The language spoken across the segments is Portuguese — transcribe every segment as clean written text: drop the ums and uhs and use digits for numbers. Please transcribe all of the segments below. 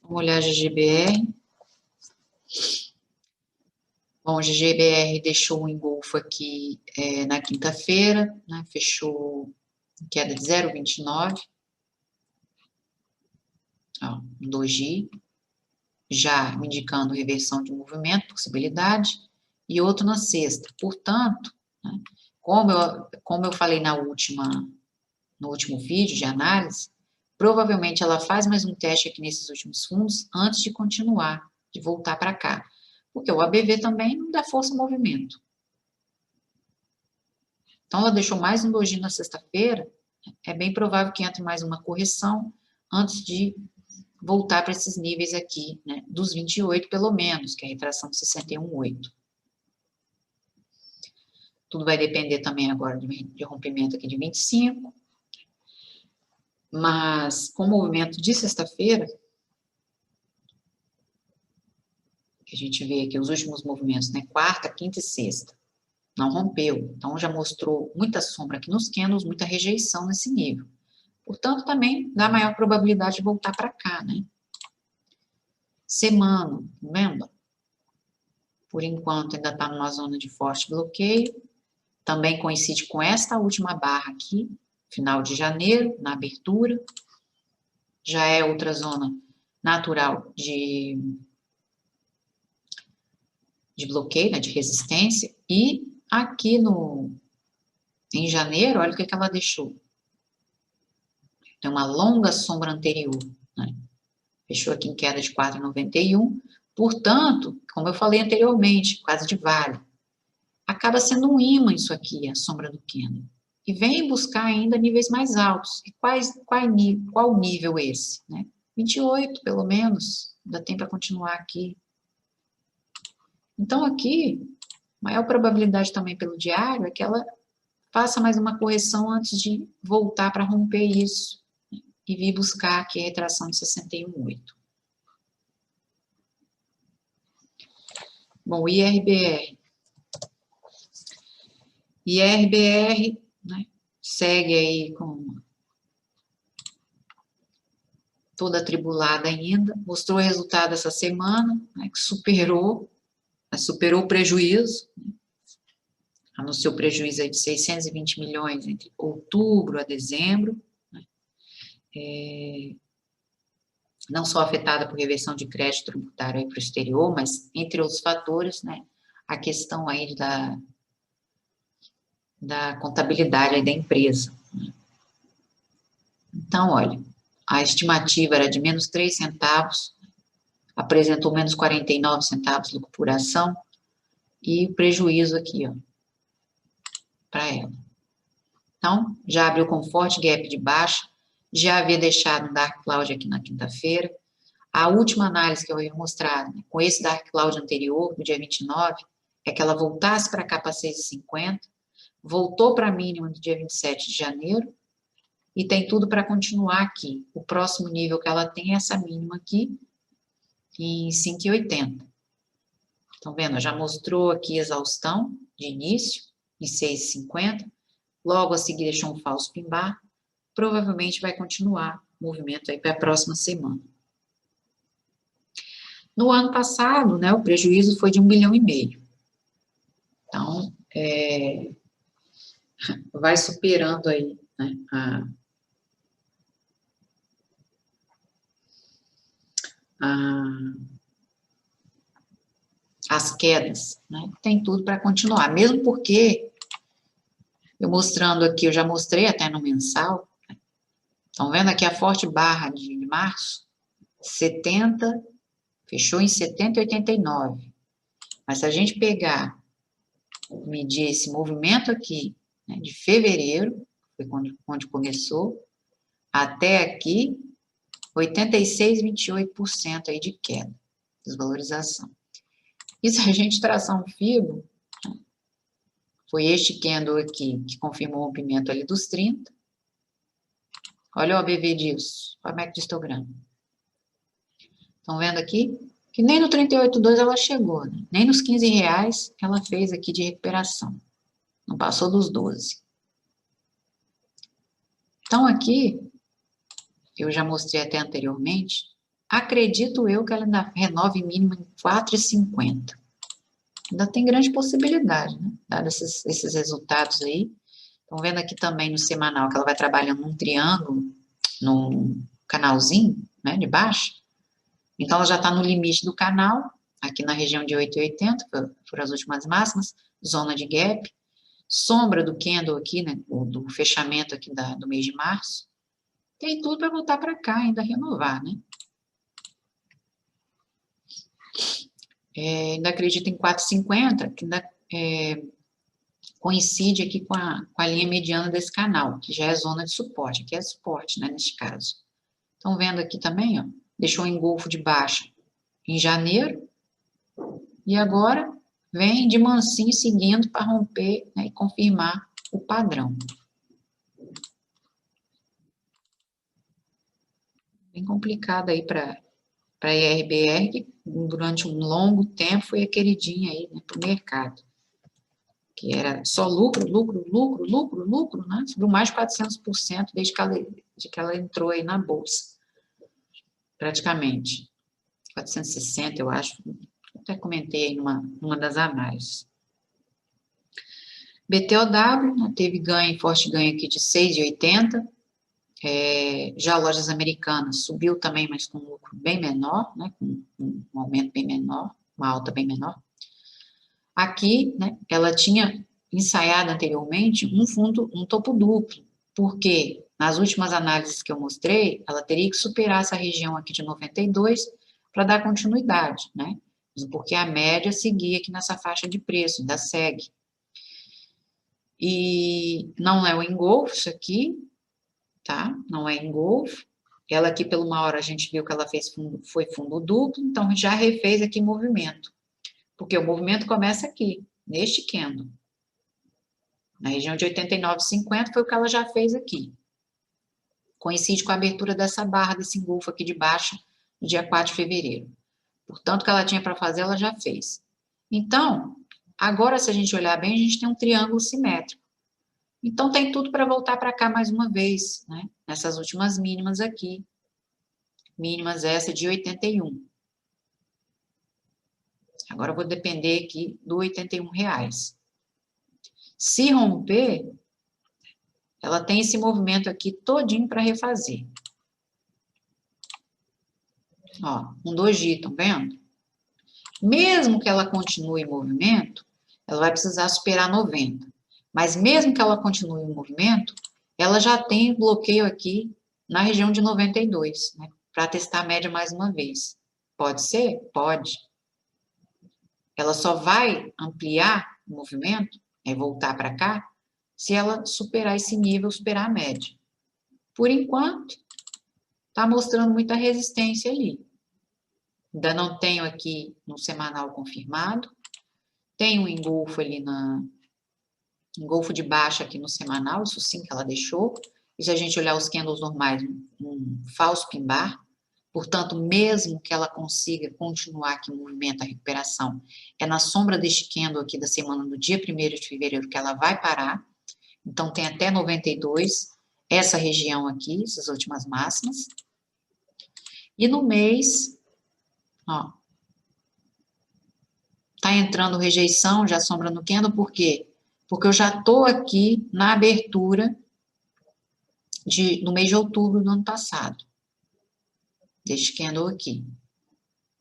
Vamos olhar a GGBR. Bom, o GGBR deixou um engolfo aqui na quinta-feira, né? Fechou em queda de 0,29. Ó, um doji, já me indicando reversão de movimento, possibilidade, e outro na sexta. Portanto, né, como eu falei no último vídeo de análise, provavelmente ela faz mais um teste aqui nesses últimos fundos antes de continuar, de voltar para cá. Porque o ABV também não dá força ao movimento. Então, ela deixou mais um doji na sexta-feira, é bem provável que entre mais uma correção antes de voltar para esses níveis aqui, né, dos 28 pelo menos, que é a retração de 61,8. Tudo vai depender também agora de rompimento aqui de 25. Mas, com o movimento de sexta-feira, que a gente vê aqui os últimos movimentos, né, quarta, quinta e sexta, não rompeu. Então, já mostrou muita sombra aqui nos candles, muita rejeição nesse nível. Portanto, também dá maior probabilidade de voltar para cá, né? Semana, tá vendo? Por enquanto, ainda está numa zona de forte bloqueio. Também coincide com esta última barra aqui, final de janeiro, na abertura. Já é outra zona natural de bloqueio, né, de resistência. E aqui em janeiro, olha o que ela deixou. Tem uma longa sombra anterior, né? Fechou aqui em queda de 4,91. Portanto, como eu falei anteriormente, quase de vale, acaba sendo um ímã isso aqui, a sombra do candle. E vem buscar ainda níveis mais altos. E qual nível esse? Né? 28, pelo menos, ainda tem para continuar aqui. Então, aqui, maior probabilidade também pelo diário é que ela faça mais uma correção antes de voltar para romper isso e vir buscar aqui a retração de 61,8. Bom, IRBR. IRBR, né, segue aí com toda atribulada ainda, mostrou o resultado essa semana, né, que superou o prejuízo, né, anunciou prejuízo aí de 620 milhões entre outubro a dezembro, né, não só afetada por reversão de crédito tributário aí para o exterior, mas entre outros fatores, né, a questão aí da contabilidade aí da empresa. Né. Então, olha, a estimativa era de menos 3 centavos, apresentou menos 49 centavos lucro por ação, e o prejuízo aqui, ó, para ela. Então, já abriu com forte gap de baixa, já havia deixado um Dark Cloud aqui na quinta-feira. A última análise que eu havia mostrado, né, com esse Dark Cloud anterior, do dia 29, é que ela voltasse para cá para 6,50, voltou para a mínima do dia 27 de janeiro, e tem tudo para continuar aqui. O próximo nível que ela tem é essa mínima aqui, em 5,80. Estão vendo? Já mostrou aqui exaustão de início, em 6,50. Logo a seguir deixou um falso pin-bar. Provavelmente vai continuar o movimento aí para a próxima semana. No ano passado, né, o prejuízo foi de 1,5 bilhão. Então, vai superando aí, né, as quedas, né, tem tudo para continuar, mesmo porque, eu mostrando aqui, eu já mostrei até no mensal, né, estão vendo aqui a forte barra de março, 70, fechou em 70,89, mas se a gente pegar, medir esse movimento aqui, né, de fevereiro, foi onde começou, até aqui, 86,28% aí de queda, desvalorização. E se a gente traçar um fibo, foi este candle aqui que confirmou o rompimento ali dos 30. Olha o ABV disso, olha o MACD histograma. Estão vendo aqui? Que nem no 38,2 ela chegou, né? Nem nos R$15 ela fez aqui de recuperação. Não passou dos 12. Então aqui, eu já mostrei até anteriormente, acredito eu que ela ainda renove mínimo em 4,50. Ainda tem grande possibilidade, né? Dados esses resultados aí. Estão vendo aqui também no semanal que ela vai trabalhando num triângulo, num canalzinho, né, de baixo. Então, ela já está no limite do canal, aqui na região de 8,80, foram as últimas máximas, zona de gap, sombra do candle aqui, né, do fechamento aqui do mês de março. Tem tudo para voltar para cá, ainda renovar, né? Ainda acredito em 4,50, que ainda coincide aqui com a linha mediana desse canal, que já é zona de suporte, aqui é suporte, né, neste caso. Estão vendo aqui também, ó, deixou um engolfo de baixa em janeiro, e agora vem de mansinho seguindo para romper, né, e confirmar o padrão. Bem complicado aí para a IRBR, que durante um longo tempo foi a queridinha aí, né, para o mercado. Que era só lucro, lucro, lucro, lucro, lucro, né? Subiu mais de 400% desde que ela entrou aí na bolsa. Praticamente. 460, eu acho. Até comentei aí numa das análises. BTOW, né, teve ganho, forte ganho aqui de 6,80. Já Lojas Americanas subiu também, mas com um lucro bem menor, né, com um aumento bem menor, uma alta bem menor. Aqui, né, ela tinha ensaiado anteriormente um topo duplo, porque nas últimas análises que eu mostrei, ela teria que superar essa região aqui de 92 para dar continuidade, né? Porque a média seguia aqui nessa faixa de preço, ainda segue. E não é o engolfo isso aqui, tá? Não é engolfo. Ela aqui, pela uma hora, a gente viu que ela foi fundo duplo, então já refez aqui movimento. Porque o movimento começa aqui, neste candle. Na região de 89,50 foi o que ela já fez aqui. Coincide com a abertura dessa barra, desse engolfo aqui de baixo, no dia 4 de fevereiro. Portanto, o que ela tinha para fazer, ela já fez. Então, agora, se a gente olhar bem, a gente tem um triângulo simétrico. Então, tem tudo para voltar para cá mais uma vez, né? Nessas últimas mínimas aqui. Mínimas essa de 81. Agora, eu vou depender aqui do R$81. Se romper, ela tem esse movimento aqui todinho para refazer. Ó, um doji, estão vendo? Mesmo que ela continue em movimento, ela vai precisar superar 90. Mas mesmo que ela continue em movimento, ela já tem bloqueio aqui na região de 92, né? Para testar a média mais uma vez. Pode ser? Pode. Ela só vai ampliar o movimento, voltar para cá, se ela superar esse nível, superar a média. Por enquanto, está mostrando muita resistência ali. Ainda não tenho aqui no semanal confirmado. Tem um engolfo ali engolfo de baixa aqui no semanal, isso sim que ela deixou. E se a gente olhar os candles normais, um falso pin bar. Portanto, mesmo que ela consiga continuar aqui o movimento, a recuperação, é na sombra deste candle aqui da semana do dia 1º de fevereiro que ela vai parar. Então, tem até 92, essa região aqui, essas últimas máximas. E no mês, ó, tá entrando rejeição, já sombra no candle, por quê? Porque eu já tô aqui na abertura no mês de outubro do ano passado. Deste candle aqui.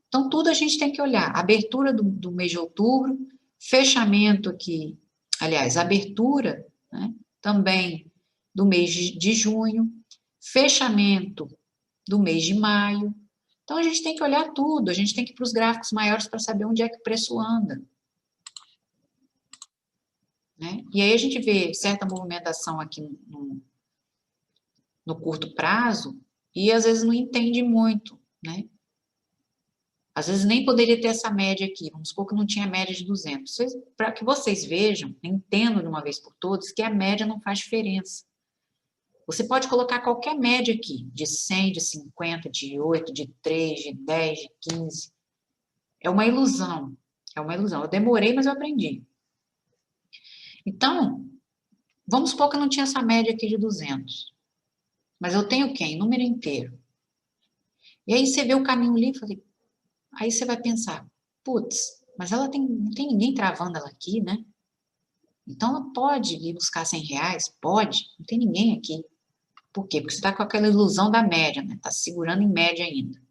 Então, tudo a gente tem que olhar. Abertura do mês de outubro, fechamento aqui, aliás, abertura, né, também do mês de junho, fechamento do mês de maio. Então, a gente tem que olhar tudo, a gente tem que ir para os gráficos maiores para saber onde é que o preço anda. Né? E aí a gente vê certa movimentação aqui no curto prazo e às vezes não entende muito, né? Às vezes nem poderia ter essa média aqui, vamos supor que não tinha média de 200. Para que vocês vejam, entendam de uma vez por todas, que a média não faz diferença. Você pode colocar qualquer média aqui, de 100, de 50, de 8, de 3, de 10, de 15. É uma ilusão, é uma ilusão. Eu demorei, mas eu aprendi. Então, vamos supor que eu não tinha essa média aqui de 200. Mas eu tenho quem? Número inteiro. E aí você vê o caminho livre, aí você vai pensar, putz, mas ela não tem ninguém travando ela aqui, né? Então ela pode ir buscar R$ 100? Pode, não tem ninguém aqui. Por quê? Porque você está com aquela ilusão da média, né? Está segurando em média ainda.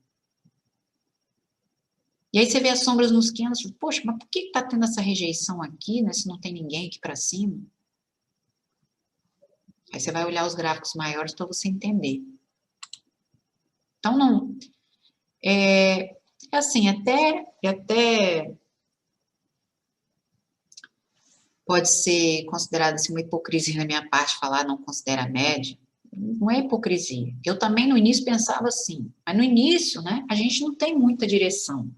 E aí você vê as sombras nos candles, poxa, mas por que está tendo essa rejeição aqui, né? Se não tem ninguém aqui para cima? Aí você vai olhar os gráficos maiores para você entender. Então, não. É assim, até pode ser considerado assim, uma hipocrisia da minha parte falar não considera a média. Não é hipocrisia. Eu também no início pensava assim, mas no início, né, a gente não tem muita direção.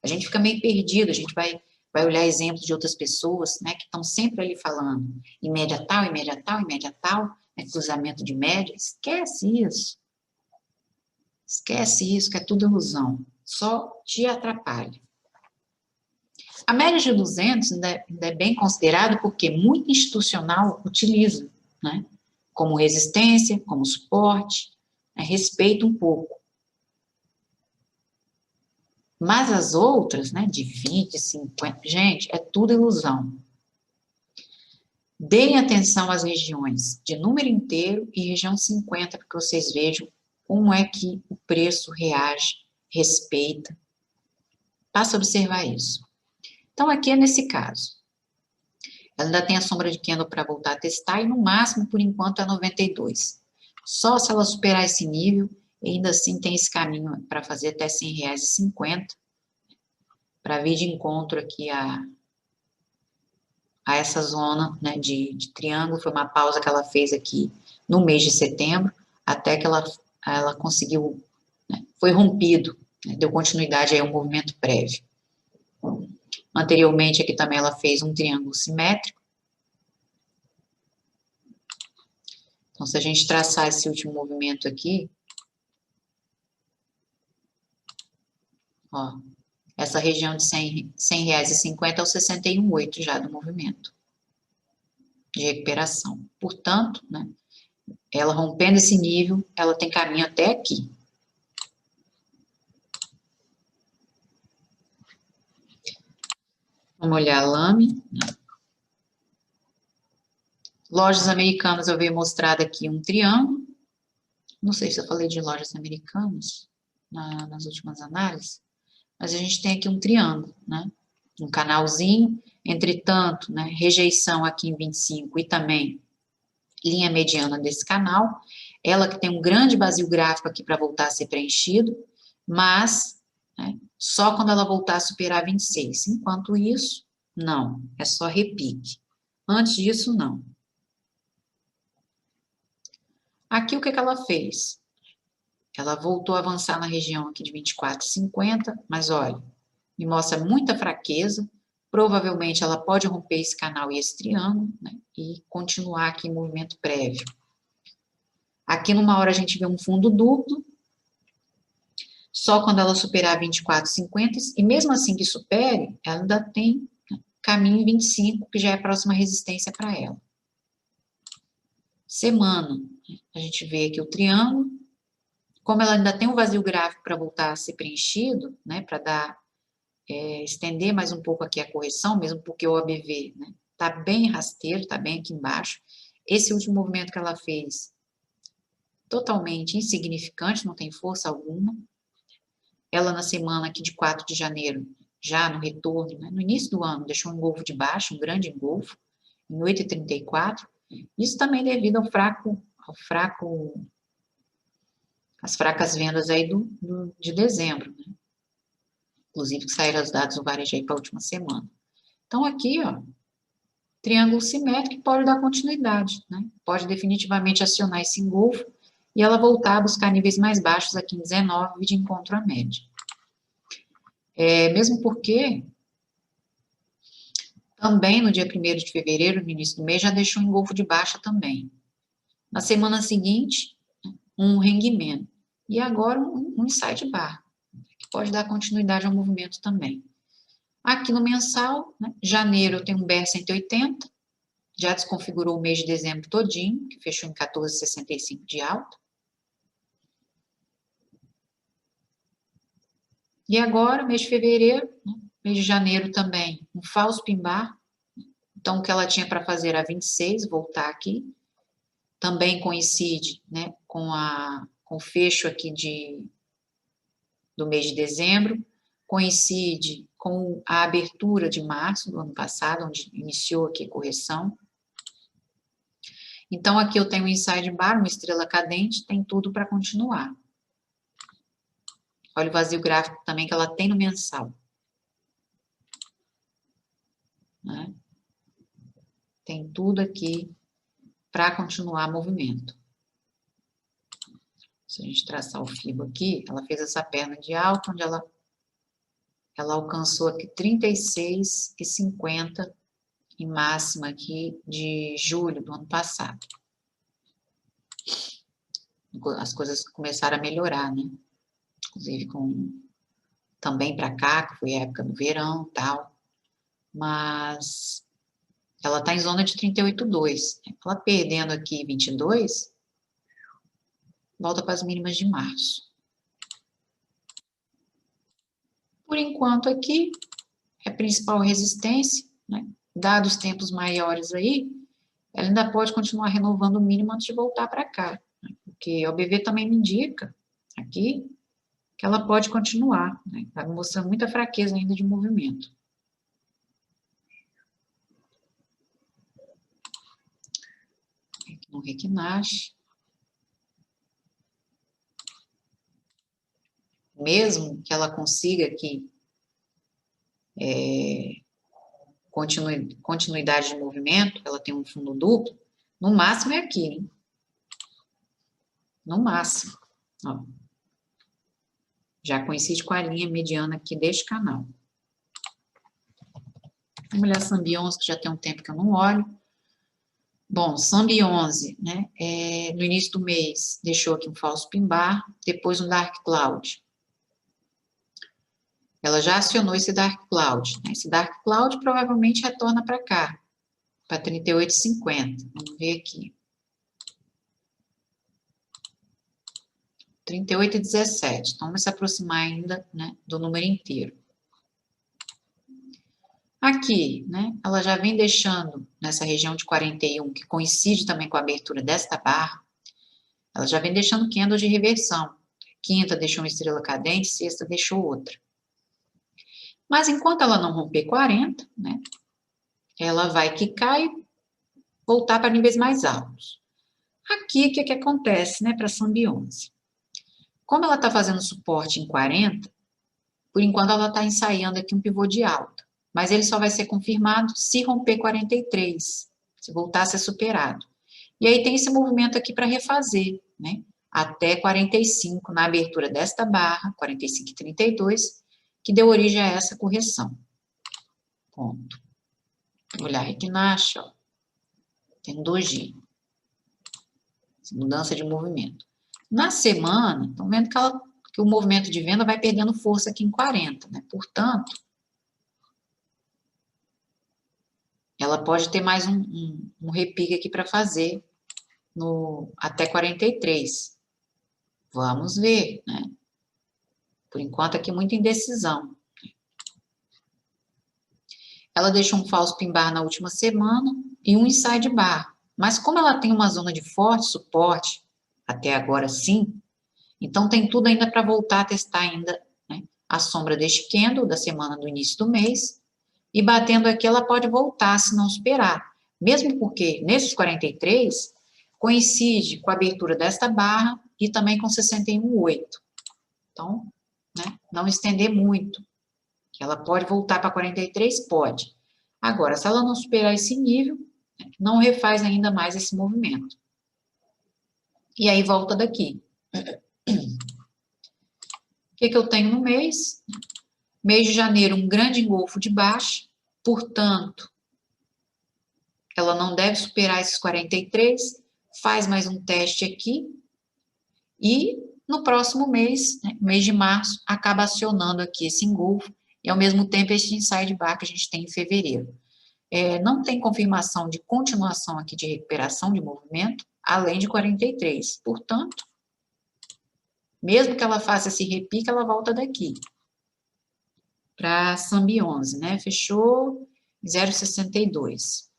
A gente fica meio perdido, a gente vai olhar exemplos de outras pessoas, né, que estão sempre ali falando em média tal, em média tal, em média tal, né, cruzamento de média. Esquece isso. Esquece isso, que é tudo ilusão. Só te atrapalha. A média de 200 ainda é bem considerado porque muito institucional utiliza, né? Como resistência, como suporte, né? Respeita um pouco. Mas as outras, né, de 20, 50, gente, é tudo ilusão. Deem atenção às regiões de número inteiro e região 50, para que vocês vejam como é que o preço reage, respeita. Passa a observar isso. Então, aqui é nesse caso. Ela ainda tem a sombra de candle para voltar a testar e no máximo, por enquanto, é 92. Só se ela superar esse nível, ainda assim tem esse caminho para fazer até R$100,50, para vir de encontro aqui a essa zona, né, de triângulo. Foi uma pausa que ela fez aqui no mês de setembro, até que ela conseguiu, né, foi rompido, né, deu continuidade aí ao movimento prévio. Anteriormente, aqui também ela fez um triângulo simétrico. Então, se a gente traçar esse último movimento aqui, ó, essa região de R$100,50 é o 61,8 já do movimento de recuperação. Portanto, né, ela rompendo esse nível, ela tem caminho até aqui. Vamos olhar a lâmina. Lojas americanas, eu venho mostrado aqui um triângulo. Não sei se eu falei de lojas americanas nas últimas análises, mas a gente tem aqui um triângulo, né? Um canalzinho, entretanto, né, rejeição aqui em 25 e também linha mediana desse canal. Ela que tem um grande vazio gráfico aqui para voltar a ser preenchido, mas, né, só quando ela voltar a superar 26. Enquanto isso, não, é só repique. Antes disso, não. Aqui o que ela fez? Ela voltou a avançar na região aqui de 24,50, mas olha, me mostra muita fraqueza. Provavelmente ela pode romper esse canal e esse triângulo, né, e continuar aqui em movimento prévio. Aqui numa hora a gente vê um fundo duplo, só quando ela superar 24,50, e mesmo assim que supere, ela ainda tem, né, caminho em 25, que já é a próxima resistência para ela. Semana, a gente vê aqui o triângulo, como ela ainda tem um vazio gráfico para voltar a ser preenchido, né, para dar, estender mais um pouco aqui a correção, mesmo porque o OBV, né, tá bem rasteiro, tá bem aqui embaixo. Esse último movimento que ela fez, totalmente insignificante, não tem força alguma. Ela na semana aqui de 4 de janeiro, já no retorno, né, no início do ano, deixou um engolfo de baixo, um grande engolfo, em 8,34. Isso também devido às fracas vendas aí de dezembro, né? Inclusive que saíram os dados do varejo aí para a última semana. Então aqui, ó, triângulo simétrico pode dar continuidade, né? Pode definitivamente acionar esse engolfo e ela voltar a buscar níveis mais baixos aqui em 19 de encontro à média. Mesmo porque também no dia 1º de fevereiro, no início do mês, já deixou um engolfo de baixa também. Na semana seguinte, um hangman. E agora um inside bar, que pode dar continuidade ao movimento também. Aqui no mensal, né, janeiro eu tenho um BR 180, já desconfigurou o mês de dezembro todinho, que fechou em 14,65 de alta. E agora, mês de fevereiro, né, mês de janeiro também, um falso pin-bar. Então, o que ela tinha para fazer era 26, voltar aqui. Também coincide, né, com o fecho aqui do mês de dezembro, coincide com a abertura de março do ano passado, onde iniciou aqui a correção. Então, aqui eu tenho um inside bar, uma estrela cadente, tem tudo para continuar. Olha o vazio gráfico também que ela tem no mensal. Né? Tem tudo aqui para continuar movimento. Se a gente traçar o FIBO aqui, ela fez essa perna de alta, onde ela alcançou aqui 36,50 em máxima aqui de julho do ano passado. As coisas começaram a melhorar, né? Inclusive também para cá, que foi a época do verão e tal. Mas ela está em zona de 38,2. Ela perdendo aqui 22, volta para as mínimas de março. Por enquanto aqui, é a principal resistência, né? Dados tempos maiores aí, ela ainda pode continuar renovando o mínimo antes de voltar para cá. Né? Porque o BV também me indica aqui que ela pode continuar, né? Está mostrando muita fraqueza ainda de movimento. Aqui no Requinache. Mesmo que ela consiga aqui continuidade de movimento, ela tem um fundo duplo, no máximo é aqui, hein? No máximo. Ó. Já coincide com a linha mediana aqui deste canal. Vamos olhar Sambi 11, que já tem um tempo que eu não olho. Bom, Sambi 11, né? No início do mês, deixou aqui um falso pin-bar, depois um Dark Cloud. Ela já acionou esse Dark Cloud. Né? Esse Dark Cloud provavelmente retorna para cá, para 38,50. Vamos ver aqui. 38,17. Então, vamos se aproximar ainda, né, do número inteiro. Aqui, né, ela já vem deixando nessa região de 41, que coincide também com a abertura desta barra, ela já vem deixando candle de reversão. Quinta deixou uma estrela cadente, sexta deixou outra. Mas enquanto ela não romper 40, né, ela vai quicar e voltar para níveis mais altos. Aqui, o que acontece, né, para a Sambi 11? Como ela está fazendo suporte em 40, por enquanto ela está ensaiando aqui um pivô de alta. Mas ele só vai ser confirmado se romper 43, se voltar a ser superado. E aí tem esse movimento aqui para refazer, né? Até 45 na abertura desta barra, 45,32, que deu origem a essa correção. Ponto. Vou olhar Requinache, ó. Tem 2G. Mudança de movimento. Na semana, estão vendo que o movimento de venda vai perdendo força aqui em 40, né? Portanto, ela pode ter mais um repique aqui para fazer até 43. Vamos ver, né? Por enquanto, aqui muita indecisão. Ela deixou um falso pin-bar na última semana e um inside bar. Mas como ela tem uma zona de forte suporte, até agora sim, então tem tudo ainda para voltar a testar ainda, né, a sombra deste candle da semana do início do mês, e batendo aqui ela pode voltar se não superar. Mesmo porque nesses 43 coincide com a abertura desta barra e também com 61,8. Então, né, não estender muito. Que ela pode voltar para 43? Pode. Agora, se ela não superar esse nível, não refaz ainda mais esse movimento. E aí volta daqui. O que eu tenho no mês? Mês de janeiro, um grande engolfo de baixa, portanto, ela não deve superar esses 43, faz mais um teste aqui, e no próximo mês, né, mês de março, acaba acionando aqui esse engolfo, e ao mesmo tempo esse inside bar que a gente tem em fevereiro. Não tem confirmação de continuação aqui de recuperação de movimento, além de 43, portanto, mesmo que ela faça esse repique, ela volta daqui. para Sambi 11, né? Fechou em 0,62.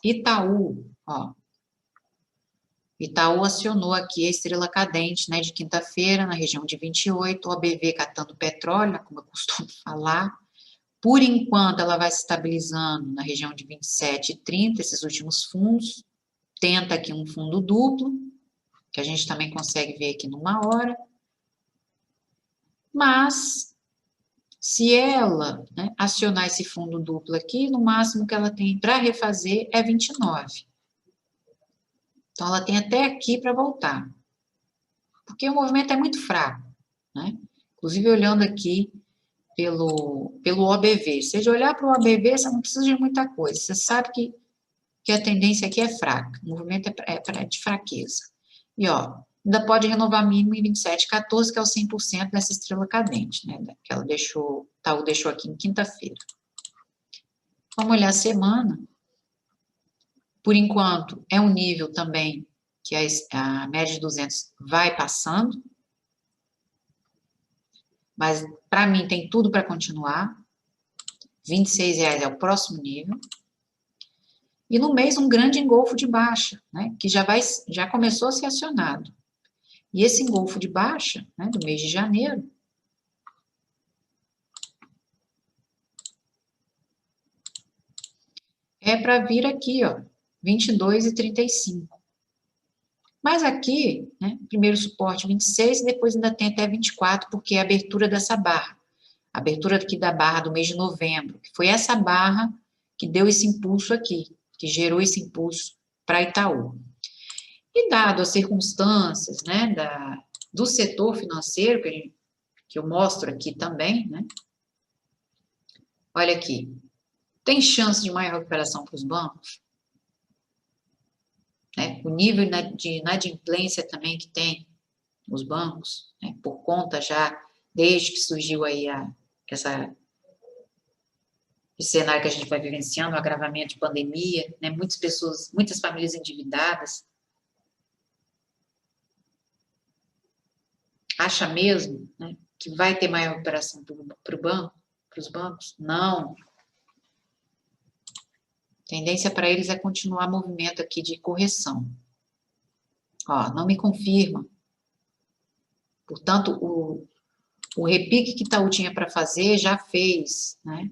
Itaú, ó. Itaú acionou aqui a estrela cadente, né, de quinta-feira, na região de 28, o OBV catando petróleo, como eu costumo falar. Por enquanto, ela vai se estabilizando na região de 27 e 30, esses últimos fundos. Tenta aqui um fundo duplo, que a gente também consegue ver aqui numa hora. Mas, se ela, né, acionar esse fundo duplo aqui, no máximo que ela tem para refazer é 29. Então, ela tem até aqui para voltar. Porque o movimento é muito fraco, né? Inclusive, olhando aqui pelo OBV. Se você olhar para o OBV, você não precisa de muita coisa. Você sabe que a tendência aqui é fraca. O movimento é de fraqueza. E, ó, ainda pode renovar mínimo em 27,14, que é o 100% dessa estrela cadente, né? Que ela deixou, Itaú deixou aqui em quinta-feira. Vamos olhar a semana. Por enquanto, é um nível também que a média de 200 vai passando, mas para mim tem tudo para continuar. R$26 é o próximo nível. E no mês um grande engolfo de baixa, né, que já começou a ser acionado. E esse engolfo de baixa, né, do mês de janeiro, é para vir aqui, ó, 22,35. Mas aqui, né, primeiro suporte 26 e depois ainda tem até 24, porque é a abertura dessa barra. A abertura aqui da barra do mês de novembro, que foi essa barra que deu esse impulso aqui, que gerou esse impulso para Itaú. E dado as circunstâncias, né, do setor financeiro, que eu mostro aqui também, né, olha aqui, tem chance de maior recuperação para os bancos? Né, o nível de inadimplência também que tem os bancos, né, por conta já, desde que surgiu aí esse cenário que a gente vai vivenciando, o agravamento de pandemia, né, muitas famílias endividadas. Acha mesmo, né, que vai ter maior recuperação para os bancos? Não. Tendência para eles é continuar movimento aqui de correção. Ó, não me confirma. Portanto, o repique que Itaú tinha para fazer já fez, né?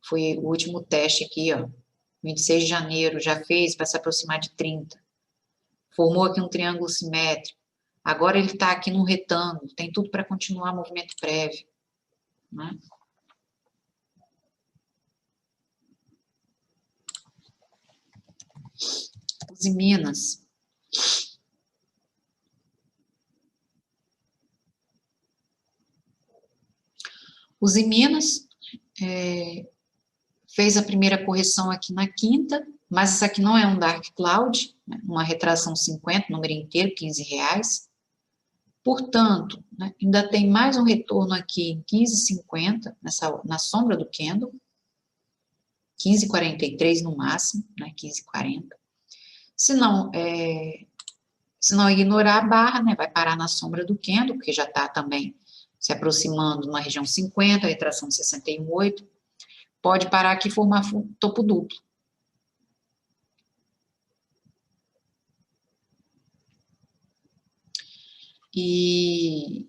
Foi o último teste aqui, ó. 26 de janeiro, já fez para se aproximar de 30. Formou aqui um triângulo simétrico. Agora ele está aqui num retângulo. Tem tudo para continuar movimento prévio, né? Os Minas. Os Minas fez a primeira correção aqui na quinta, mas isso aqui não é um dark cloud, né, uma retração 50, número inteiro, R$15. Portanto, né, ainda tem mais um retorno aqui em 15,50, na sombra do candle, 15,43 no máximo, né, 15,40. Se não ignorar a barra, né, vai parar na sombra do candle, porque já está também se aproximando de uma região 50, retração de 61,8, pode parar aqui e formar topo duplo. E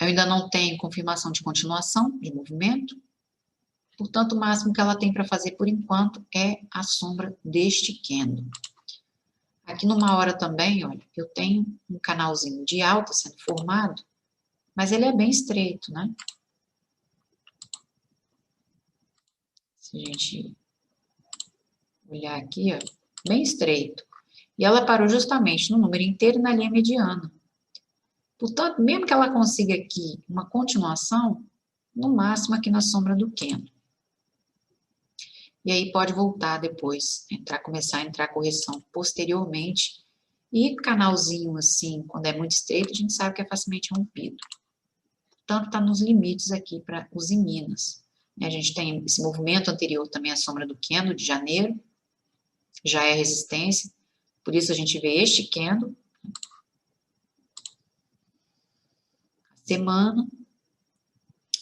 eu ainda não tenho confirmação de continuação de movimento, portanto, o máximo que ela tem para fazer por enquanto é a sombra deste candle. Aqui numa hora também, olha, eu tenho um canalzinho de alta sendo formado, mas ele é bem estreito, né? Se a gente olhar aqui, ó, bem estreito. E ela parou justamente no número inteiro e na linha mediana. Portanto, mesmo que ela consiga aqui uma continuação, no máximo aqui na sombra do candle. E aí pode voltar depois, começar a entrar correção posteriormente. E canalzinho assim, quando é muito estreito, a gente sabe que é facilmente rompido. Portanto, está nos limites aqui para os Minas. A gente tem esse movimento anterior também, a sombra do candle de janeiro, já é resistência, por isso a gente vê este candle. Semana,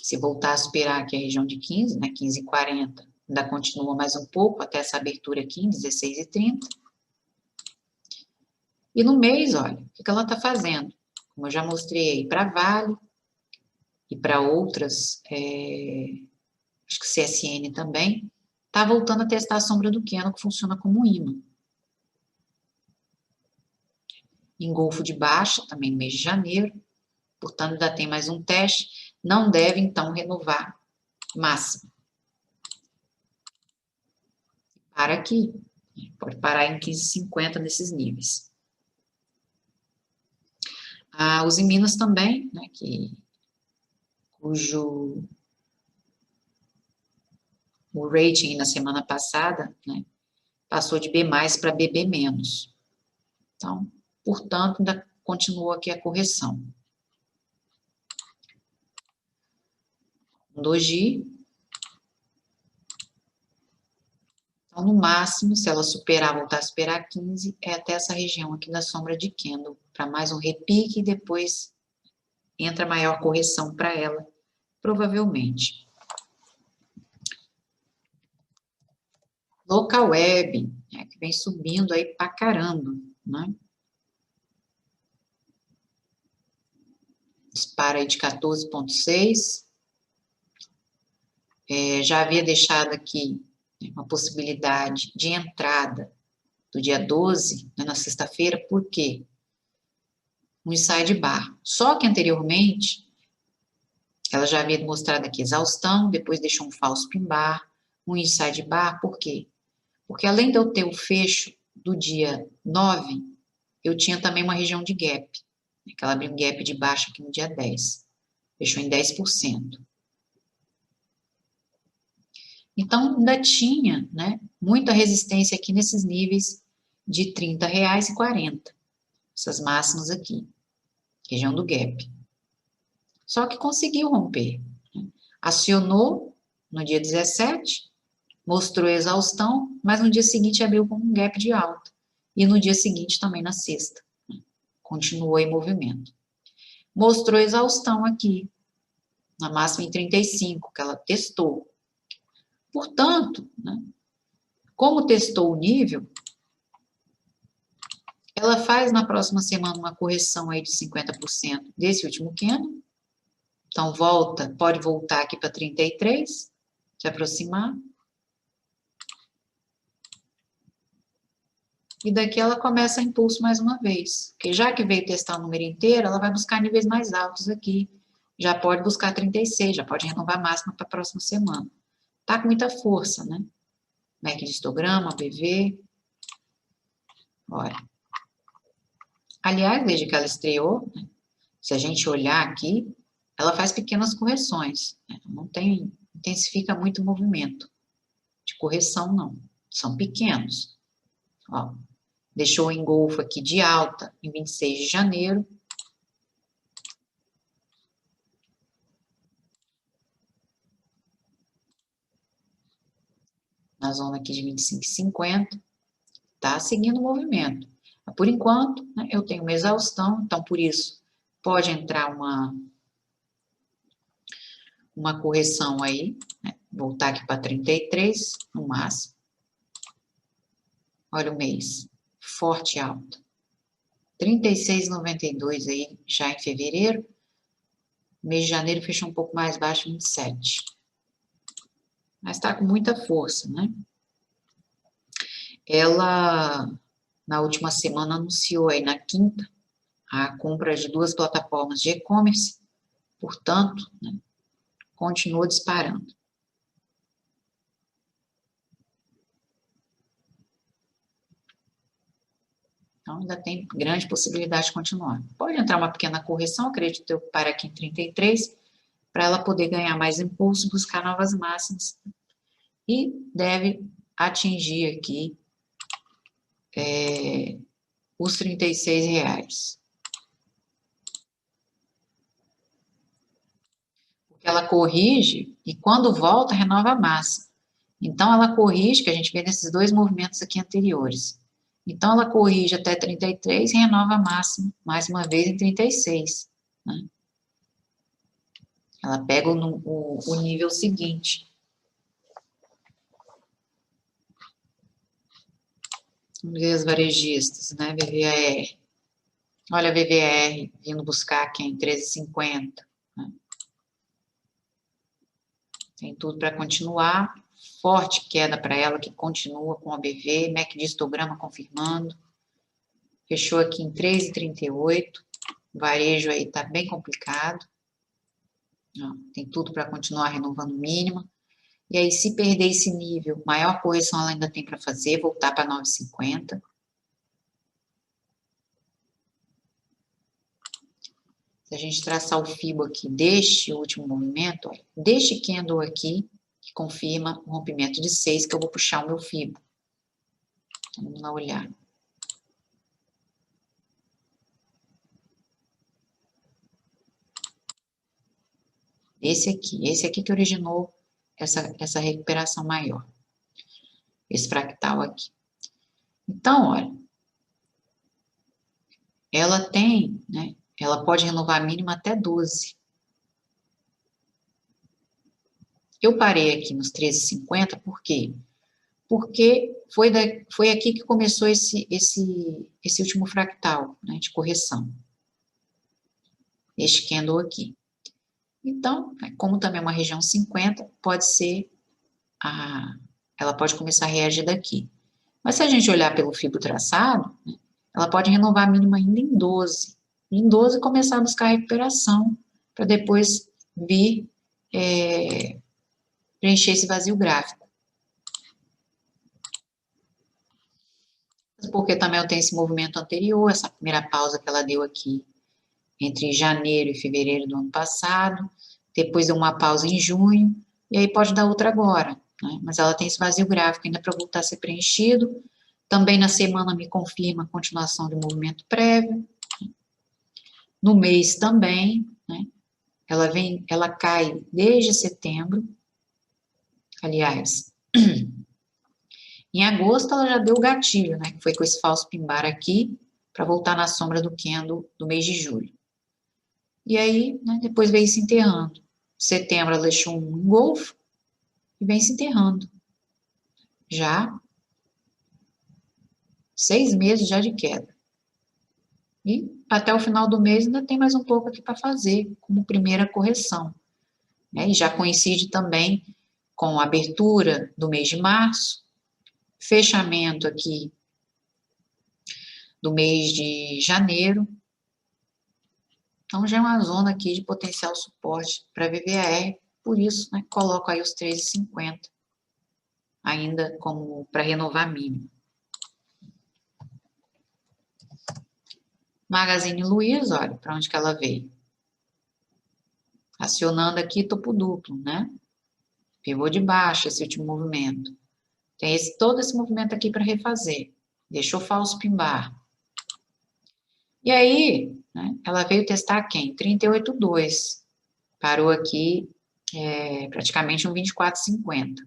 Se voltar a superar aqui a região de 15, né, 15,40, ainda continua mais um pouco até essa abertura aqui em 16,30. E no mês, olha, o que ela está fazendo? Como eu já mostrei aí para Vale e para outras, acho que CSN também, está voltando a testar a sombra do Keno, que funciona como imã. Engolfo de baixa, também no mês de janeiro, portanto, ainda tem mais um teste, não deve, então, renovar máxima. Para aqui, pode parar em 15,50 nesses níveis. A Uzi Minas também, né, cujo o rating na semana passada, né, passou de B+ para BB-. Então, portanto, ainda continuou aqui a correção. Doji. Então, no máximo, se ela superar, voltar a superar 15, é até essa região aqui da sombra de Kendo, para mais um repique e depois entra maior correção para ela, provavelmente. Local Web, né, que vem subindo aí pra caramba, né? Dispara aí de 14,6. Já havia deixado aqui uma possibilidade de entrada do dia 12, né, na sexta-feira, por quê? Um inside bar. Só que anteriormente, ela já havia mostrado aqui exaustão, depois deixou um falso pin bar, um inside bar, por quê? Porque além de eu ter o fecho do dia 9, eu tinha também uma região de gap, né, que ela abriu um gap de baixa aqui no dia 10, fechou em 10%. Então, ainda tinha, né, muita resistência aqui nesses níveis de R$ 30,40, essas máximas aqui, região do gap. Só que conseguiu romper, né? Acionou no dia 17, mostrou exaustão, mas no dia seguinte abriu com um gap de alta. E no dia seguinte também na sexta, né, continuou em movimento. Mostrou exaustão aqui, na máxima em 35, que ela testou. Portanto, né, como testou o nível, ela faz na próxima semana uma correção aí de 50% desse último candle. Então, pode voltar aqui para 33, se aproximar. E daqui ela começa a impulso mais uma vez. Porque já que veio testar o número inteiro, ela vai buscar níveis mais altos aqui. Já pode buscar 36, já pode renovar a máxima para a próxima semana. Tá com muita força, né? MACD de histograma, BV. Olha. Aliás, desde que ela estreou, né, se a gente olhar aqui, ela faz pequenas correções. Né? Não intensifica muito o movimento de correção, não. São pequenos. Ó, deixou o engolfo aqui de alta em 26 de janeiro. Na zona aqui de 25,50. Tá seguindo o movimento. Por enquanto, né, eu tenho uma exaustão, então por isso pode entrar uma correção aí, né, voltar aqui para 33 no máximo. Olha o mês, forte alta. 36,92 aí já em fevereiro. Mês de janeiro fechou um pouco mais baixo, 27. Mas está com muita força, né? Ela, na última semana, anunciou aí na quinta a compra de 2 plataformas de e-commerce, portanto, né, continua disparando. Então, ainda tem grande possibilidade de continuar. Pode entrar uma pequena correção, acredito que eu pare aqui em 33, para ela poder ganhar mais impulso, buscar novas máximas. E deve atingir aqui os R$ 36. Porque ela corrige e quando volta, renova a massa. Então, ela corrige, que a gente vê nesses dois movimentos aqui anteriores. Então, ela corrige até 33 e renova a máxima, mais uma vez, em 36. Né? Ela pega o nível seguinte. Vamos ver as varejistas, né? VVAR. Olha a VVAR vindo buscar quem? 13,50. Né? Tem tudo para continuar. Forte queda para ela, que continua com o ABV. MACD histograma confirmando. Fechou aqui em 3,38. O varejo aí está bem complicado. Ó, tem tudo para continuar renovando mínima. E aí, se perder esse nível, maior correção ela ainda tem para fazer, voltar para 9,50. Se a gente traçar o FIBO aqui deste último movimento, olha, deste candle aqui, que confirma o rompimento de 6, que eu vou puxar o meu FIBO. Vamos lá olhar. Esse aqui que originou essa recuperação maior. Esse fractal aqui. Então, olha, ela tem, né, ela pode renovar a mínima até 12. Eu parei aqui nos 13,50, por quê? Porque foi aqui que começou esse último fractal, né, de correção. Este candle aqui. Então, como também é uma região 50, pode ser, ela pode começar a reagir daqui. Mas se a gente olhar pelo fibro traçado, né, ela pode renovar a mínima ainda em 12. Em 12 começar a buscar a recuperação, para depois vir preencher esse vazio gráfico. Porque também eu tenho esse movimento anterior, essa primeira pausa que ela deu aqui entre janeiro e fevereiro do ano passado, depois deu uma pausa em junho, e aí pode dar outra agora, né? Mas ela tem esse vazio gráfico ainda para voltar a ser preenchido. Também na semana me confirma a continuação do movimento prévio. No mês também, né? Ela cai desde setembro, aliás, em agosto ela já deu o gatilho, né? Que foi com esse falso pin-bar aqui, para voltar na sombra do candle do mês de julho. E aí, né, depois veio se enterrando. Setembro ela deixou um engolfo e vem se enterrando. Já 6 meses já de queda. E até o final do mês ainda tem mais um pouco aqui para fazer, como primeira correção. Né? E já coincide também com a abertura do mês de março, fechamento aqui do mês de janeiro. Então, já é uma zona aqui de potencial suporte para VVAR, por isso, né, coloco aí os 13,50, ainda como para renovar mínimo. Magazine Luiza, olha, para onde que ela veio. Acionando aqui topo duplo, né? Pivô de baixo, esse último movimento. Tem todo esse movimento aqui para refazer. Deixou falso pin-bar. E aí, né, ela veio testar quem? 38,2. Parou aqui praticamente um 24,50.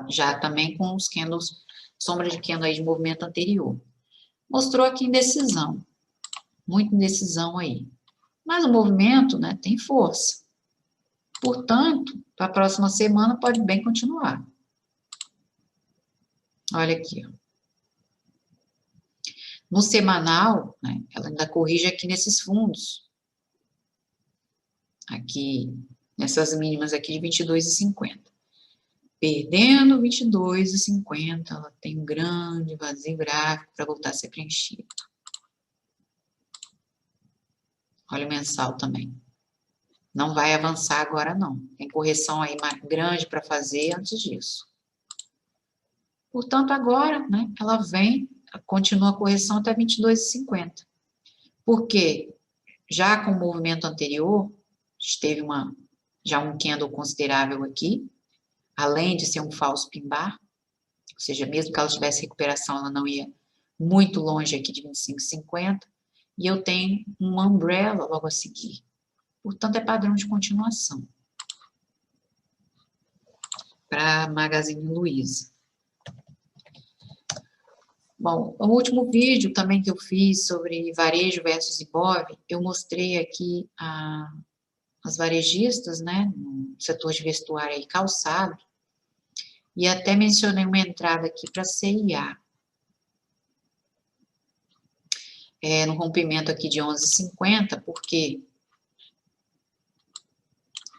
Já também com os candles, sombra de candle aí de movimento anterior. Mostrou aqui indecisão. Muita indecisão aí. Mas o movimento, né, tem força. Portanto, para a próxima semana pode bem continuar. Olha aqui, ó. No semanal, né, ela ainda corrige aqui nesses fundos. Aqui, nessas mínimas aqui de 22,50. Perdendo 22,50, ela tem um grande vazio gráfico para voltar a ser preenchido. Olha o mensal também. Não vai avançar agora, não. Tem correção aí grande para fazer antes disso. Portanto, agora, né, ela vem, continua a correção até 22,50. Por quê? Já com o movimento anterior, teve já um candle considerável aqui, além de ser um falso pin-bar, ou seja, mesmo que ela tivesse recuperação, ela não ia muito longe aqui de 25,50, e eu tenho uma umbrella logo a seguir. Portanto, é padrão de continuação para Magazine Luiza. Bom, o último vídeo também que eu fiz sobre varejo versus IBOV, eu mostrei aqui as varejistas, né, no setor de vestuário e calçado, e até mencionei uma entrada aqui para CIA. No rompimento aqui de 11,50, porque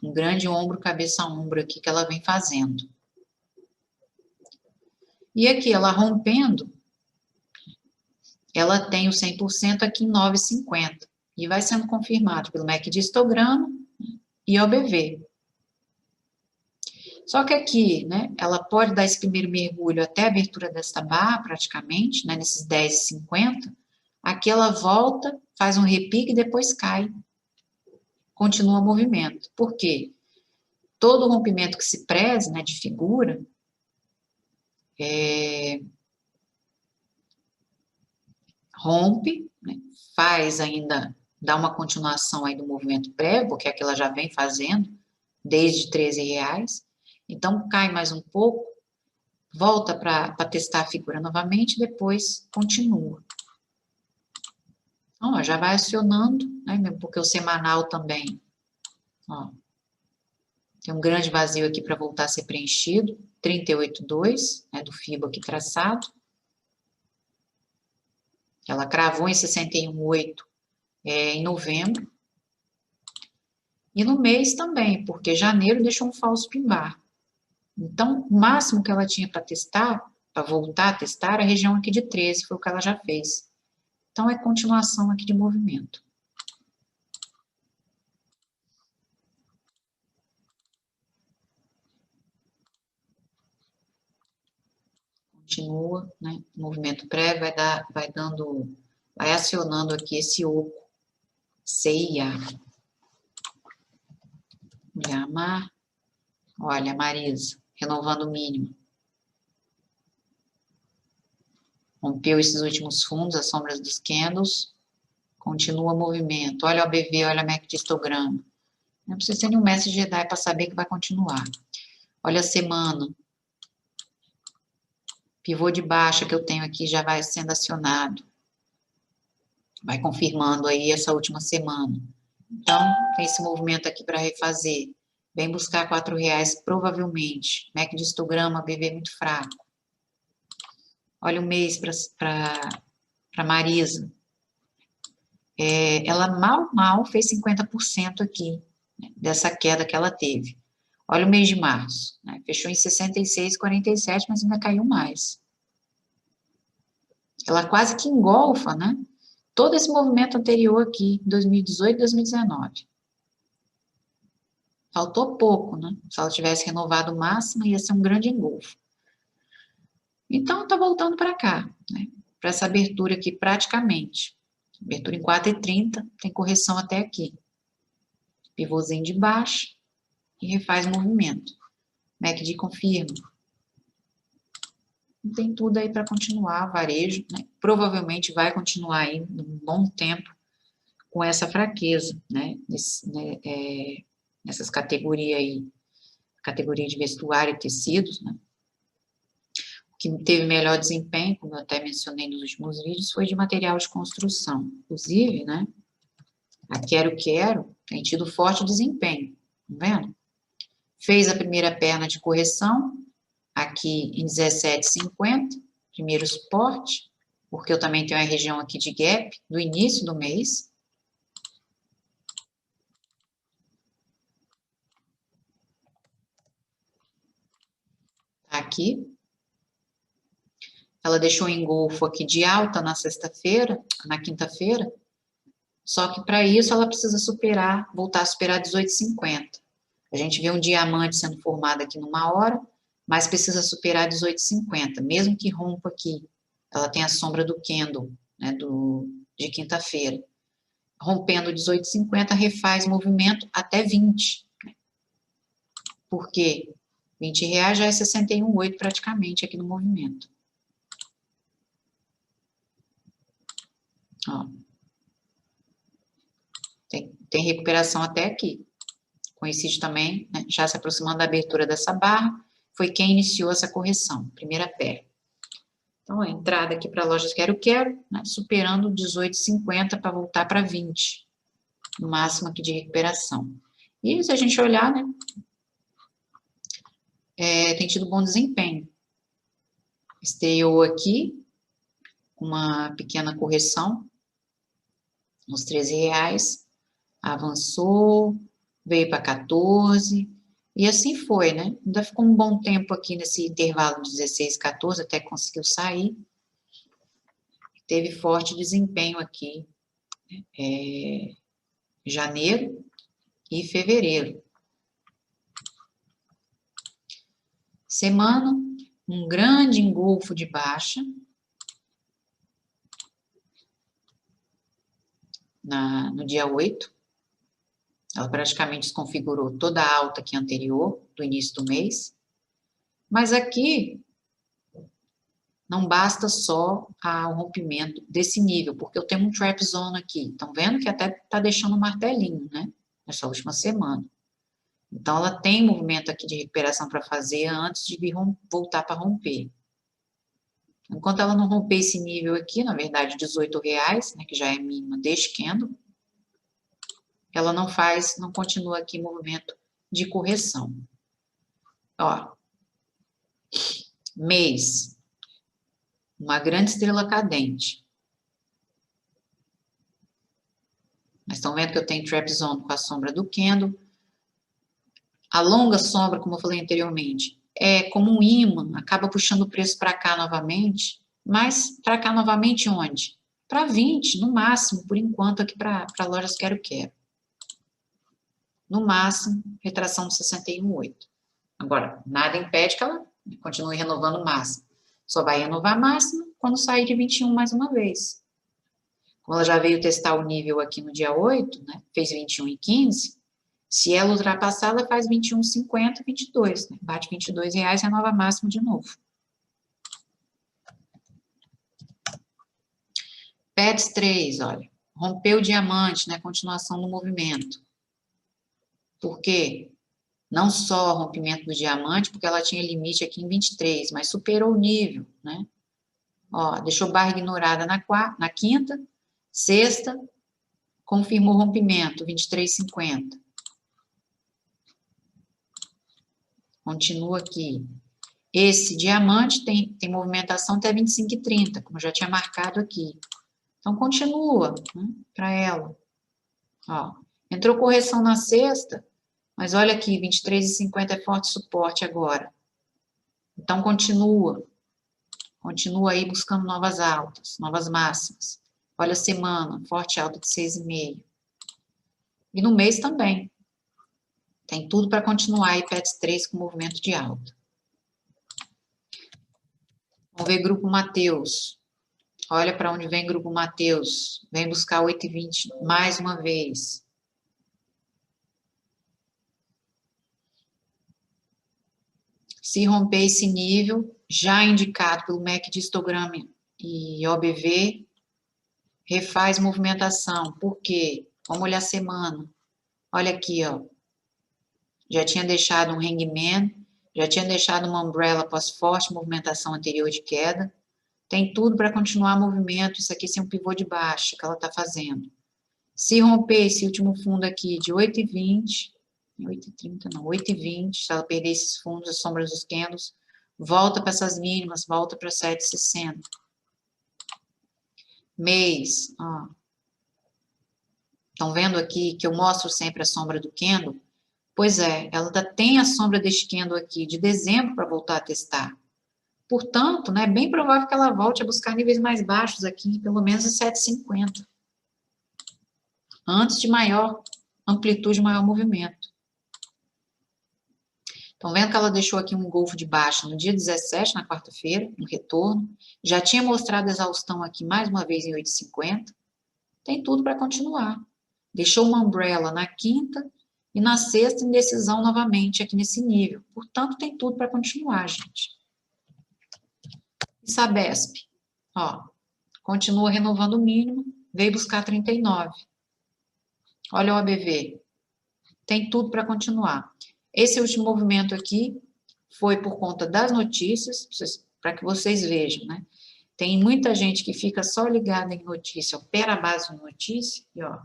um grande ombro, cabeça a ombro aqui que ela vem fazendo. E aqui, ela rompendo, ela tem o 100% aqui em 9,50, e vai sendo confirmado pelo MACD histograma e OBV. Só que aqui, né, ela pode dar esse primeiro mergulho até a abertura desta barra, praticamente, né, nesses 10,50, aqui ela volta, faz um repique e depois cai. Continua o movimento. Por quê? Todo rompimento que se preze, né, de figura, rompe, né, faz ainda, dá uma continuação aí do movimento prévio, que é que ela já vem fazendo, desde R$13, então cai mais um pouco, volta para testar a figura novamente, e depois continua. Então, ó, já vai acionando, né, porque o semanal também, ó, tem um grande vazio aqui para voltar a ser preenchido, 38,2, né, do FIBO aqui traçado. Ela cravou em 61,8 em novembro. E no mês também, porque janeiro deixou um falso pimbar. Então, o máximo que ela tinha para testar, para voltar a testar, era a região aqui de 13, foi o que ela já fez. Então, é continuação aqui de movimento. Continua, né? O movimento prévio vai acionando aqui esse oco CIA. Olha, olha, Marisa, renovando o mínimo. Rompeu esses últimos fundos, as sombras dos candles, continua o movimento. Olha o ABV, olha o MACD histograma. Não precisa ser nenhum mestre Jedi para saber que vai continuar. Olha a semana. Pivô de baixa que eu tenho aqui já vai sendo acionado. Vai confirmando aí essa última semana. Então, tem esse movimento aqui para refazer. Vem buscar R$4, provavelmente. MACD histograma, ABV muito fraco. Olha o mês para Marisa. Ela mal fez 50% aqui, né, dessa queda que ela teve. Olha o mês de março, né, fechou em 66,47, mas ainda caiu mais. Ela quase que engolfa, né, todo esse movimento anterior aqui, 2018, 2019. Faltou pouco, né, se ela tivesse renovado o máximo, ia ser um grande engolfo. Então, tá voltando para cá, né, para essa abertura aqui praticamente. Abertura em 4,30, tem correção até aqui. Pivôzinho de baixo e refaz o movimento. MACD confirma. Tem tudo aí para continuar, varejo, né? Provavelmente vai continuar aí um bom tempo com essa fraqueza, né? Nessas categorias aí, categoria de vestuário e tecidos, né? O que teve melhor desempenho, como eu até mencionei nos últimos vídeos, foi de material de construção. Inclusive, né? A Quero tem tido forte desempenho, tá vendo? Fez a primeira perna de correção, aqui em 17,50, primeiro suporte, porque eu também tenho a região aqui de gap, do início do mês. Aqui. Ela deixou um engolfo aqui de alta na sexta-feira, na quinta-feira, só que para isso ela precisa superar, voltar a superar 18,50. A gente vê um diamante sendo formado aqui numa hora, mas precisa superar 18,50, mesmo que rompa aqui. Ela tem a sombra do candle, né, de quinta-feira. Rompendo 18,50, refaz movimento até 20. Por quê? R$20 já é 61,8 praticamente aqui no movimento. Ó. Tem recuperação até aqui. Coincide também, né, já se aproximando da abertura dessa barra, foi quem iniciou essa correção, primeira perna. Então, a entrada aqui para a loja Quero, né, superando 18,50 para voltar para 20, no máximo aqui de recuperação. E se a gente olhar, né, tem tido bom desempenho. Estreou aqui, uma pequena correção, nos R$13, avançou, veio para 14, e assim foi, né? Ainda ficou um bom tempo aqui nesse intervalo de 16, 14, até conseguiu sair. Teve forte desempenho aqui, janeiro e fevereiro. Semana, um grande engolfo de baixa, no dia 8, ela praticamente desconfigurou toda a alta aqui anterior, do início do mês, mas aqui não basta só o rompimento desse nível, porque eu tenho um trap zone aqui, estão vendo que até está deixando um martelinho, né, nessa última semana. Então, ela tem movimento aqui de recuperação para fazer antes de vir voltar para romper. Enquanto ela não romper esse nível aqui, na verdade, R$18, né, que já é mínima deste candle, ela não continua aqui em movimento de correção. Ó, mês, uma grande estrela cadente. Mas estão vendo que eu tenho trap zone com a sombra do candle. A longa sombra, como eu falei anteriormente, é como um imã, acaba puxando o preço para cá novamente, mas para cá novamente onde? Para 20, no máximo, por enquanto, aqui para lojas quero-quero. No máximo, retração de 61,8. Agora, nada impede que ela continue renovando o máximo. Só vai renovar máximo quando sair de 21 mais uma vez. Como ela já veio testar o nível aqui no dia 8, né, fez 21,15, se ela ultrapassar, ela faz 21,50, 22, né, bate R$22, renova máximo de novo. PETS 3, olha, rompeu o diamante, né, continuação do movimento. Por quê? Não só rompimento do diamante, porque ela tinha limite aqui em 23, mas superou o nível, né? Ó, deixou barra ignorada na quinta, sexta, confirmou o rompimento, 23,50. Continua aqui. Esse diamante tem movimentação até 25,30, como eu já tinha marcado aqui. Então, continua, né, para ela. Ó, entrou correção na sexta, mas olha aqui, 23,50 é forte suporte agora. Então, continua aí buscando novas altas, novas máximas. Olha a semana, forte alta de 6,5. E no mês também. Tem tudo para continuar aí, PETS 3 com movimento de alta. Vamos ver Grupo Mateus. Olha para onde vem Grupo Mateus. Vem buscar 8,20 mais uma vez. Se romper esse nível, já indicado pelo MACD de histograma e OBV, refaz movimentação. Por quê? Vamos olhar a semana. Olha aqui, ó. Já tinha deixado um hangman, já tinha deixado uma umbrella após forte movimentação anterior de queda. Tem tudo para continuar movimento, isso aqui ser um pivô de baixa que ela está fazendo. Se romper esse último fundo aqui de 8,20, 8,30 não, 8,20, se ela perder esses fundos, as sombras dos candles, volta para essas mínimas, volta para 7,60. Mês, ó. Estão vendo aqui que eu mostro sempre a sombra do candle? Pois é, ela ainda tem a sombra deste candle aqui de dezembro para voltar a testar. Portanto, né, é bem provável que ela volte a buscar níveis mais baixos aqui, pelo menos em 7,50. Antes de maior amplitude, maior movimento. Estão vendo que ela deixou aqui um engolfo de baixa no dia 17, na quarta-feira, um retorno. Já tinha mostrado exaustão aqui mais uma vez em 8,50. Tem tudo para continuar. Deixou uma umbrella na quinta e na sexta indecisão novamente aqui nesse nível. Portanto, tem tudo para continuar, gente. E Sabesp, ó, continua renovando o mínimo, veio buscar 39. Olha o ABV. Tem tudo para continuar. Esse último movimento aqui foi por conta das notícias, para que vocês vejam, né? Tem muita gente que fica só ligada em notícia, opera a base de notícia, e ó,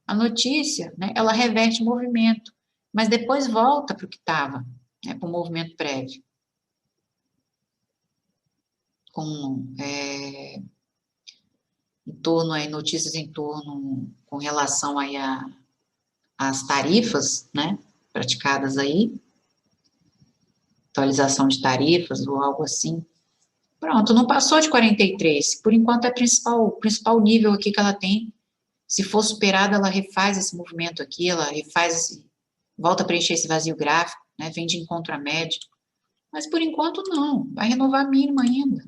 A notícia, né, ela reverte o movimento, mas depois volta para o que estava, né, para o movimento prévio. Com em torno aí, notícias em torno, com relação aí às tarifas, né, praticadas aí, atualização de tarifas ou algo assim. Pronto, não passou de 43, por enquanto é o principal nível aqui que ela tem. Se for superada, ela refaz esse movimento aqui, ela refaz volta a preencher esse vazio gráfico, né, vem de encontro à média. Mas por enquanto não, vai renovar a mínima ainda.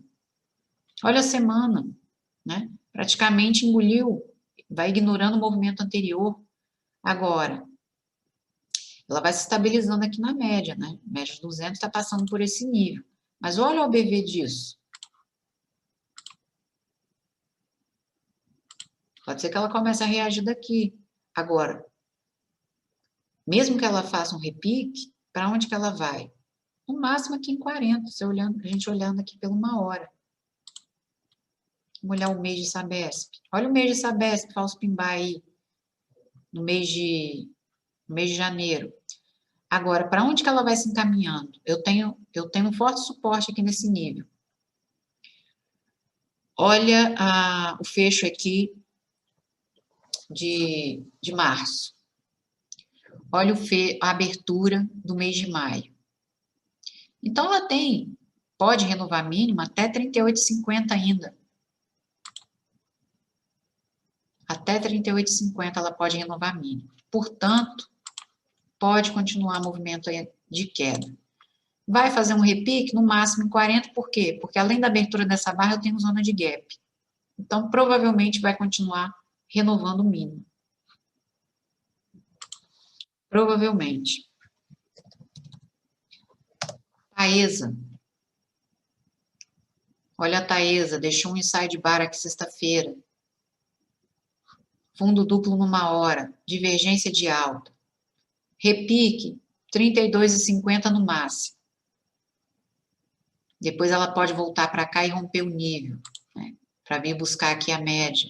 Olha a semana, né? Praticamente engoliu, vai ignorando o movimento anterior. Agora, ela vai se estabilizando aqui na média, né? A média de 200 está passando por esse nível. Mas olha o OBV disso. Pode ser que ela comece a reagir daqui. Agora, mesmo que ela faça um repique, para onde que ela vai? No máximo aqui em 40, a gente olhando aqui pela 1 hora. Vamos olhar o mês de Sabesp. Olha o mês de Sabesp, falso pimbar aí, no mês de janeiro. Agora, para onde que ela vai se encaminhando? Eu tenho um forte suporte aqui nesse nível. Olha o fecho aqui de março. Olha a abertura do mês de maio. Então, ela pode renovar a mínima até 38,50 ainda. Até 38,50 ela pode renovar a mínima. Portanto, pode continuar movimento aí de queda. Vai fazer um repique no máximo em 40, por quê? Porque além da abertura dessa barra, eu tenho zona de gap. Então, provavelmente vai continuar renovando o mínimo. Provavelmente. Taesa. Olha a Taesa, deixou um inside bar aqui sexta-feira. Fundo duplo numa hora, divergência de alta. Repique, 32,50 no máximo. Depois ela pode voltar para cá e romper o nível, né? Para vir buscar aqui a média,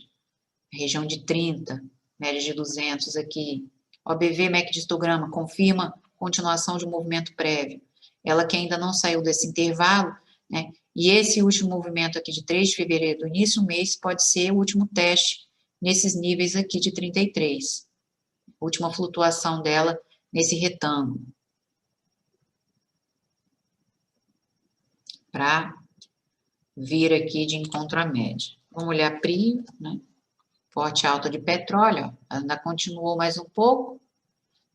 a região de 30, média de 200 aqui. OBV, MACD de histograma, confirma continuação de um movimento prévio. Ela que ainda não saiu desse intervalo, né? E esse último movimento aqui de 3 de fevereiro, do início do mês, pode ser o último teste nesses níveis aqui de 33. Última flutuação dela nesse retângulo. Para vir aqui de encontro à média. Vamos olhar PRIO, né? Forte alta de petróleo, ó, ainda continuou mais um pouco,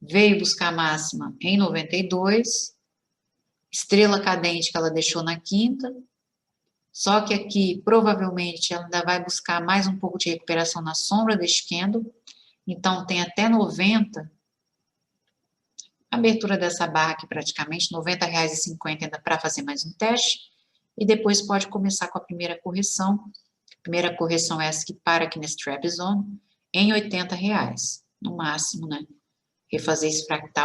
veio buscar a máxima em 92, estrela cadente que ela deixou na quinta, só que aqui provavelmente ela ainda vai buscar mais um pouco de recuperação na sombra deste candle, então tem até 90, abertura dessa barra aqui praticamente, R$ 90,50 ainda para fazer mais um teste, e depois pode começar com a primeira correção. A primeira correção é essa que para aqui nesse trap zone, em R$ 80, no máximo, né? Refazer esse fractal